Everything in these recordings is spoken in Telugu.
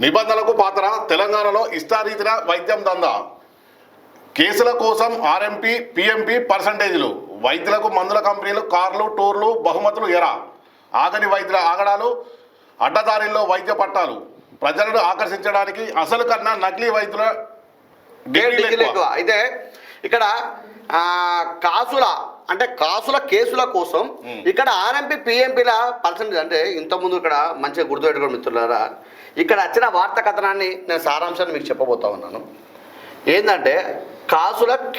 నిబంధనలకు పాత్ర తెలంగాణలో ఇష్టారీతిన వైద్యం దందా కేసుల కోసం ఆర్ఎంపీ పిఎంపీ పర్సంటేజీలు వైద్యులకు మందుల కంపెనీలు కార్లు టూర్లు బహుమతులు ఎరా ఆగని వైద్యుల ఆగడాలు అడ్డదారిల్లో వైద్య పట్టాలు ప్రజలను ఆకర్షించడానికి అసలు కన్నా నకిలీ వైద్యుల ఎక్కువ అయితే ఇక్కడ కాసుల కేసుల కోసం ఇక్కడ ఆర్ఎంపీ పిఎంపీల పర్సెంటేజ్ అంటే ఇంతకుముందు ఇక్కడ మంచిగా గుర్తుపెట్టుకోండి మిత్రులారా. ఇక్కడ వచ్చిన వార్తా కథనాన్ని నేను సారాంశాన్ని మీకు చెప్పబోతా ఉన్నాను. ఏంటంటే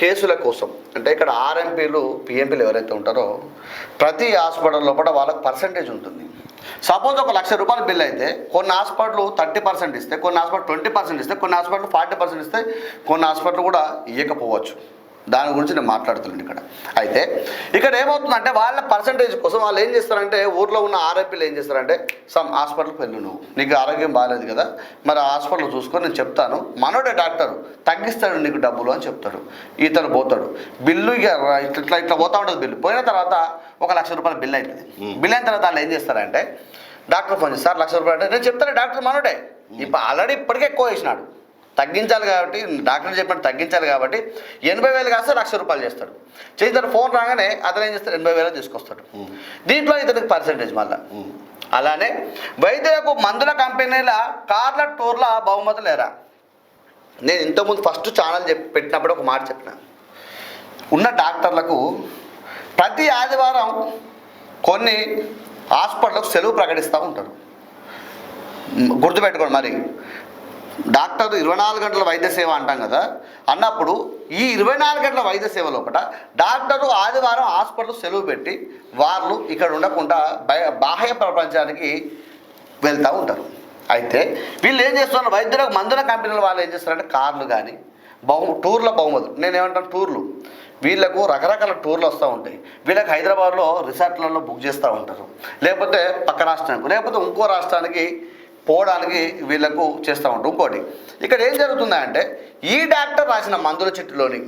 కేసుల కోసం అంటే ఇక్కడ ఆర్ఎంపీలు పిఎంపీలు ఎవరైతే ఉంటారో ప్రతి హాస్పిటల్ లోపల వాళ్ళకి పర్సంటేజ్ ఉంటుంది. సపోజ్ ఒక ₹1,00,000 బిల్ అయితే కొన్ని హాస్పిటల్ 30% ఇస్తే, కొన్ని హాస్పిటల్ 20% ఇస్తే, కొన్ని హాస్పిటల్ 40% ఇస్తే, కొన్ని హాస్పిటల్ కూడా ఇవ్వకపోవచ్చు. దాని గురించి నేను మాట్లాడుతున్నాను ఇక్కడ. అయితే ఇక్కడ ఏమవుతుందంటే వాళ్ళ పర్సంటేజ్ కోసం వాళ్ళు ఏం చేస్తారంటే ఊర్లో ఉన్న ఆర్ఎంపీలు ఏం చేస్తారంటే సమ్ హాస్పిటల్కి వెళ్ళు, నువ్వు నీకు ఆరోగ్యం బాగాలేదు కదా, మరి ఆ హాస్పిటల్ చూసుకొని నేను చెప్తాను, మనోడే డాక్టర్ తగ్గిస్తాడు నీకు డబ్బులు అని చెప్తాడు. ఇతను పోతాడు, బిల్లు ఇట్లా పోతా ఉంటుంది. బిల్లు పోయిన తర్వాత ఒక ₹1,00,000 బిల్ అవుతుంది. బిల్ అయిన తర్వాత వాళ్ళు ఏం చేస్తారంటే డాక్టర్ ఫోన్ చేస్తారు, ₹1,00,000 అంటే నేను చెప్తాను డాక్టర్ మనోడే ఇప్పుడు ఆల్రెడీ ఇప్పటికే ఎక్కువ వేసినాడు, తగ్గించాలి కాబట్టి డాక్టర్ చెప్పినట్టు తగ్గించాలి కాబట్టి 80,000 కాస్తే ₹1,00,000 చేస్తాడు. చేసిన ఫోన్ రాగానే అతను ఏం చేస్తాడు 80,000 తీసుకొస్తాడు. దీంట్లో ఇతనికి పర్సంటేజ్ మళ్ళీ. అలానే వైద్యులకు మందుల కంపెనీల కార్ల టూర్ల బహుమతులు ఎరా. నేను ఇంతకుముందు ఫస్ట్ ఛానల్ పెట్టినప్పుడు ఒక మాట చెప్పిన, ఉన్న డాక్టర్లకు ప్రతి ఆదివారం కొన్ని హాస్పిటల్కు సెలవు ప్రకటిస్తూ ఉంటారు. గుర్తుపెట్టుకోండి, మరి డాక్టర్ 24 గంటల వైద్య సేవ అంటాం కదా, అన్నప్పుడు ఈ 24 గంటల వైద్య సేవ లోపల డాక్టరు ఆదివారం హాస్పిటల్ సెలవు పెట్టి వాళ్ళు ఇక్కడ ఉండకుండా బాహ్య ప్రపంచానికి వెళ్తూ ఉంటారు. అయితే వీళ్ళు ఏం చేస్తున్నారు, వైద్యులకు మందుల కంపెనీల వాళ్ళు ఏం చేస్తారంటే కార్లు కానీ టూర్ల బహుమతులు, నేనేమంటాను టూర్లు, వీళ్ళకు రకరకాల టూర్లు వస్తూ ఉంటాయి. వీళ్ళకి హైదరాబాద్లో రిసార్ట్లలో బుక్ చేస్తూ ఉంటారు, లేకపోతే పక్క రాష్ట్రానికి లేకపోతే ఇంకో రాష్ట్రానికి పోవడానికి వీళ్ళకు చేస్తూ ఉంటారు. ఇంకోటి ఇక్కడ ఏం జరుగుతుందంటే ఈ డాక్టర్ రాసిన మందుల చిట్టులోని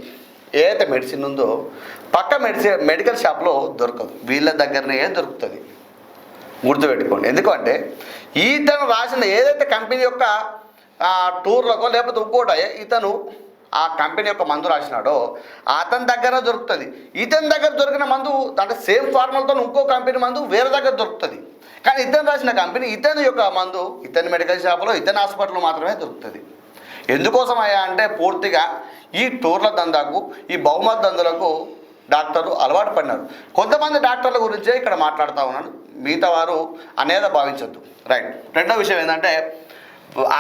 ఏదైతే మెడిసిన్ ఉందో పక్క మెడికల్ షాప్లో దొరకదు, వీళ్ళ దగ్గరనే దొరుకుతుంది. గుర్తుపెట్టుకోండి, ఎందుకంటే ఇతను రాసిన ఏదైతే కంపెనీ యొక్క టూర్లకో లేకపోతే ఇంకోటి ఇతను ఆ కంపెనీ యొక్క మందు రాసినాడో అతని దగ్గర దొరుకుతుంది. ఇతని దగ్గర దొరికిన మందు అంటే సేమ్ ఫార్ములాతో ఇంకో కంపెనీ మందు వేరే దగ్గర దొరుకుతుంది. కానీ ఇతను రాసిన కంపెనీ ఇతని యొక్క మందు ఇతని మెడికల్ షాప్లో ఇతని హాస్పిటల్లో మాత్రమే దొరుకుతుంది. ఎందుకోసం అయ్యా అంటే పూర్తిగా ఈ టూర్ల దందాకు ఈ బహుమతి దందులకు డాక్టర్లు అలవాటు పడినారు. కొంతమంది డాక్టర్ల గురించే ఇక్కడ మాట్లాడుతూ ఉన్నాను, మిగతా వారు అనేది భావించద్దు. రైట్. రెండో విషయం ఏంటంటే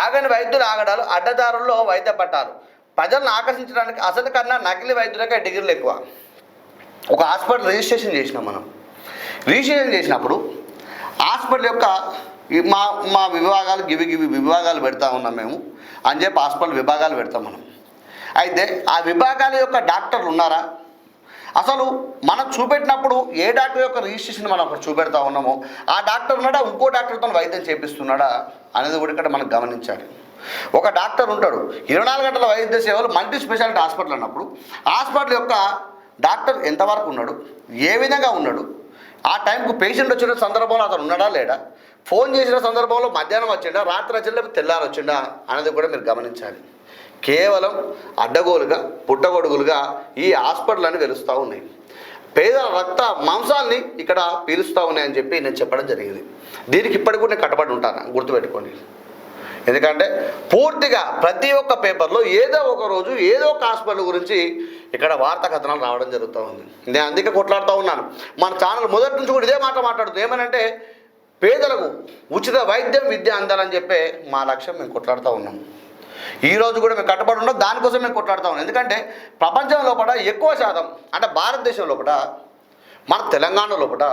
ఆగని వైద్యులు ఆగడాలు అడ్డదారుల్లో వైద్య పట్టాలు ప్రజలను ఆకర్షించడానికి అసలు కన్నా నకిలీ వైద్యులకే డిగ్రీలు ఎక్కువ. ఒక హాస్పిటల్ రిజిస్ట్రేషన్ చేసినాం మనం. రిజిస్ట్రేషన్ చేసినప్పుడు హాస్పిటల్ యొక్క మా విభాగాలు గివి విభాగాలు పెడతా ఉన్నాం మేము అని చెప్పి హాస్పిటల్ విభాగాలు పెడతాం మనం. అయితే ఆ విభాగాల యొక్క డాక్టర్లు ఉన్నారా, అసలు మనం చూపెట్టినప్పుడు ఏ డాక్టర్ యొక్క రిజిస్ట్రేషన్ మనం అక్కడ చూపెడతా ఉన్నామో ఆ డాక్టర్ ఉన్నాడా, ఇంకో డాక్టర్తో వైద్యం చేపిస్తున్నాడా అనేది కూడా ఇక్కడ మనం గమనించాలి. ఒక డాక్టర్ ఉంటాడు 24 గంటల వైద్య సేవలు మల్టీ స్పెషాలిటీ హాస్పిటల్ అన్నప్పుడు హాస్పిటల్ యొక్క డాక్టర్ ఎంతవరకు ఉన్నాడు, ఏ విధంగా ఉన్నాడు, ఆ టైంకు పేషెంట్ వచ్చిన సందర్భంలో అతను ఉన్నాడా లేడా, ఫోన్ చేసిన సందర్భంలో మధ్యాహ్నం వచ్చిండా, రాత్రి వచ్చిండా, తెల్లారి వచ్చిండా అనేది కూడా మీరు గమనించాలి. కేవలం అడ్డగోలుగా పుట్టగొడుగులుగా ఈ హాస్పిటల్ అని వెలుస్తూ ఉన్నాయి. పేదల రక్త మాంసాల్ని ఇక్కడ పీలుస్తూ ఉన్నాయని చెప్పి నేను చెప్పడం జరిగింది. దీనికి ఇప్పటికి కూడా నేను కట్టుబడి ఉంటాను, గుర్తుపెట్టుకోండి. ఎందుకంటే పూర్తిగా ప్రతి ఒక్క పేపర్లో ఏదో ఒక రోజు ఏదో ఒక హాస్పిటల్ గురించి ఇక్కడ వార్తా కథనాలు రావడం జరుగుతూ ఉంది. నేను అందుకే కొట్లాడుతూ ఉన్నాను. మన ఛానల్ మొదటి నుంచి కూడా ఇదే మాట మాట్లాడుతుంది, ఏమనంటే పేదలకు ఉచిత వైద్యం విద్య అందాలని చెప్పే మా లక్ష్యం మేము కొట్లాడుతూ ఉన్నాం. ఈరోజు కూడా మేము కట్టుబడి ఉన్నాం, దానికోసం మేము కొట్లాడుతూ ఉన్నాం. ఎందుకంటే ప్రపంచం లోపల ఎక్కువ శాతం అంటే భారతదేశం లోపల మన తెలంగాణ లోపల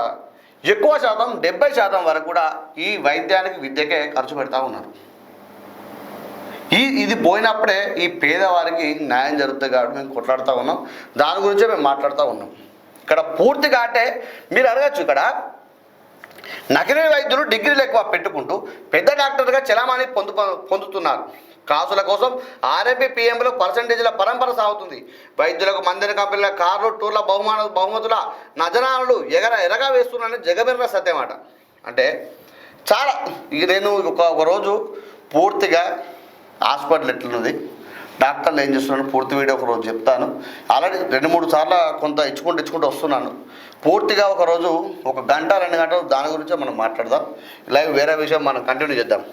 ఎక్కువ శాతం 70% వరకు కూడా ఈ వైద్యానికి విద్యకే ఖర్చు పెడతా ఉన్నారు. ఇది పోయినప్పుడే ఈ పేదవారికి న్యాయం జరుగుతుంది కాబట్టి మేము కొట్లాడుతూ ఉన్నాం, దాని గురించే మేము మాట్లాడుతూ ఉన్నాం. ఇక్కడ పూర్తిగా అంటే మీరు అడగచ్చు, ఇక్కడ నకిలీ వైద్యులు డిగ్రీలు ఎక్కువ పెట్టుకుంటూ పెద్ద డాక్టర్గా చలామణి పొందుతున్నారు. కాసుల కోసం ఆర్ఎంపీ పిఎంలో పర్సంటేజ్ల పరంపర సాగుతుంది. వైద్యులకు మందిర కంపెనీల కార్లు టూర్ల బహుమతుల నజనాలు ఎరగా వేస్తున్నారని జగమెర్ర సత్యమాట. అంటే చాలా నేను ఒక రోజు పూర్తిగా హాస్పిటల్ ఎట్లున్నది, డాక్టర్లు ఏం చేస్తున్నాను పూర్తి వీడియో ఒకరోజు చెప్తాను. ఆల్రెడీ 2-3 సార్లు కొంత ఇచ్చుకుంటూ వస్తున్నాను. పూర్తిగా ఒకరోజు 1 గంట 2 గంటలు దాని గురించే మనం మాట్లాడదాం. ఇలాగే వేరే విషయం మనం కంటిన్యూ చేద్దాం.